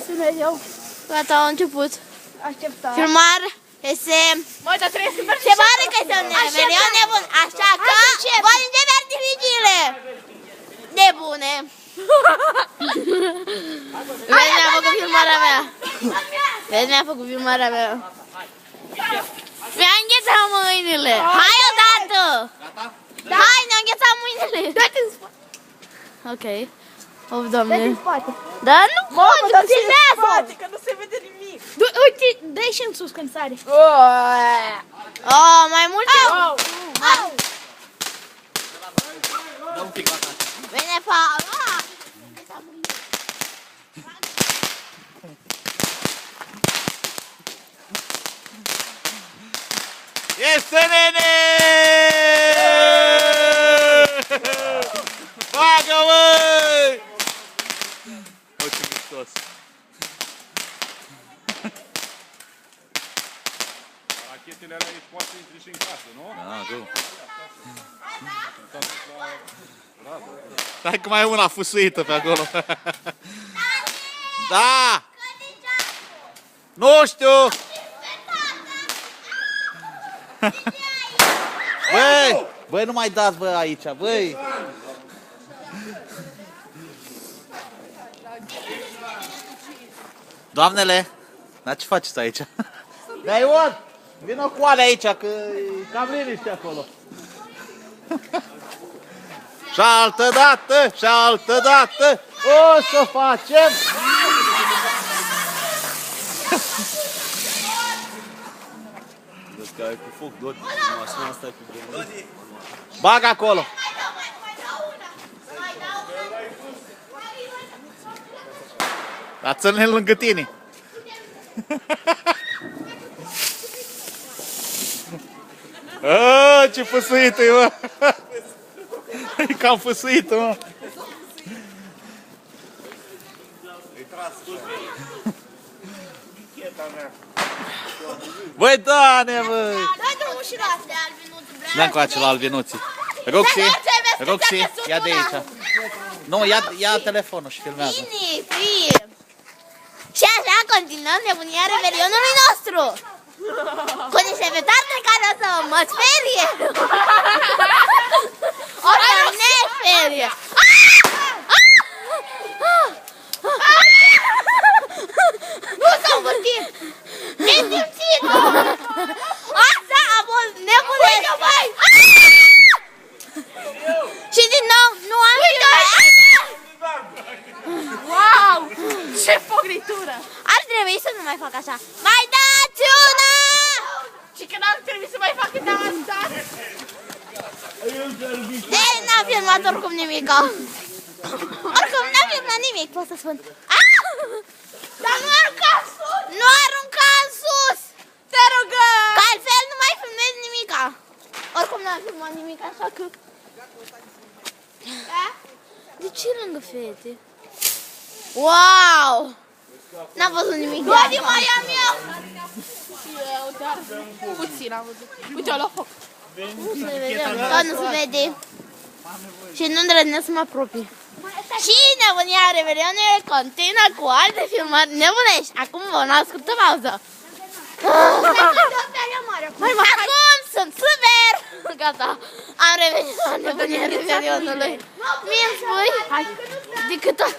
Dumnezeu. Gata, a început. Așteptare. Filmare este... Măi, dar trebuie să mergi. Se pare că este un revelion nebun, așa că vor începe artificiile nebune. Vezi, mi-a făcut filmarea mea. Vezi, mi-a făcut filmarea mea. Mi-a înghețat mâinile. Hai odată! Hai, ne-a înghețat mâinile. Dă-te în spate. Ok. Of, Doamne. Dă-te în spate. Dar nu pot, Dă-te în filmează! spate, că nu se vede nimic. Uite, dă-i și în sus când sare. Oh, mai multe. Dă un pic la casă. Vine fa... Este nene! Bagă, măi! Bă, ce miștos! Rachetele alea aici poate să intri și în casă, nu? Da, tu. Stai că mai e una fusuită pe acolo. Da! Nu știu! Băi! Băi, nu mai dați, bă, aici, băi! Doamnele, dar ce faceți aici? Da, Ion, vină cu alea aici, că e cam liniște acolo. Și altă dată, și altă dată, o să facem! Vezi că ai cu foc, Dodi. Mașina asta e cu vremuri. Bag acolo! Dar ține lângă tine. A, ce făsuită e, mă! E cam făsuită, mă! Băi, Dane, băi! Dai drumul și la astea, albinuțul. Dă încoace la albinuții. Roxy, Roxy, ia de aici. Nu, ia telefonul și filmează. Bine, fie. Și așa continuăm nebunia revelionului nostru. Cu niște petarde care o să mă sperie. O să ne sperie. Nu s-a învârtit. Nesimțit. Asta a fost nebunesc. Și din nou, nu am filmat. Wow! Ce fogritură! Ar trebui să nu mai fac așa. Mai dați una! Și că n-ar trebui să mai fac câte asta? De n-am filmat oricum nimica. Oricum n-am filmat nimic, pot să spun. Dar nu arunca în sus! Nu arunca în sus! Te rugăm! Că altfel nu mai filmez nimica. Oricum n-am filmat nimic, așa că... De ce lângă fete? Wow! N-am văzut nimic. Dodi, mai am eu! Eu, dar puțin am văzut. Uite-o la foc. Nu se vede, tot nu se vede. Și nu îndrăznesc să mă apropii. Și nebunia revelionului continuă cu alte filmări nebunești. Acum vă o scurtă pauză. Acum sunt super! Gata, am revenit la nebunia revelionului. Mie-mi spui? Decât tot.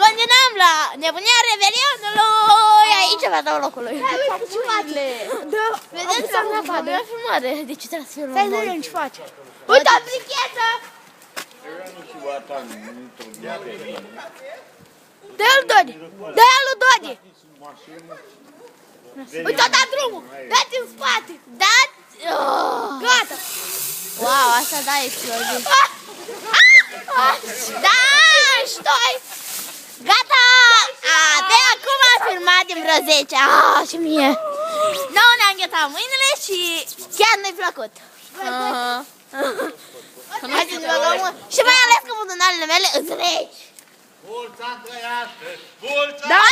Continuăm la nebunia revelionului aici pe două locului. Vedeți că am făcut o filmare. De ce trebuie să filmăm? Stai să vedem ce face. Uite o brichetă! Dă-l, Dodi! Dă-l lui Dodi! Uite-o, da drumul! Dă-te în spate! Dați! Gata! Wow, asta da explozie. Da, ștoi! Gata! De acum am filmat din vreo 10. Și mie. Nouă ne-am înghețat mâinile și chiar nu-i plăcut. Și mai ales că buzunarele mele îți reci. Mulți ani trăiască! Mulți Da,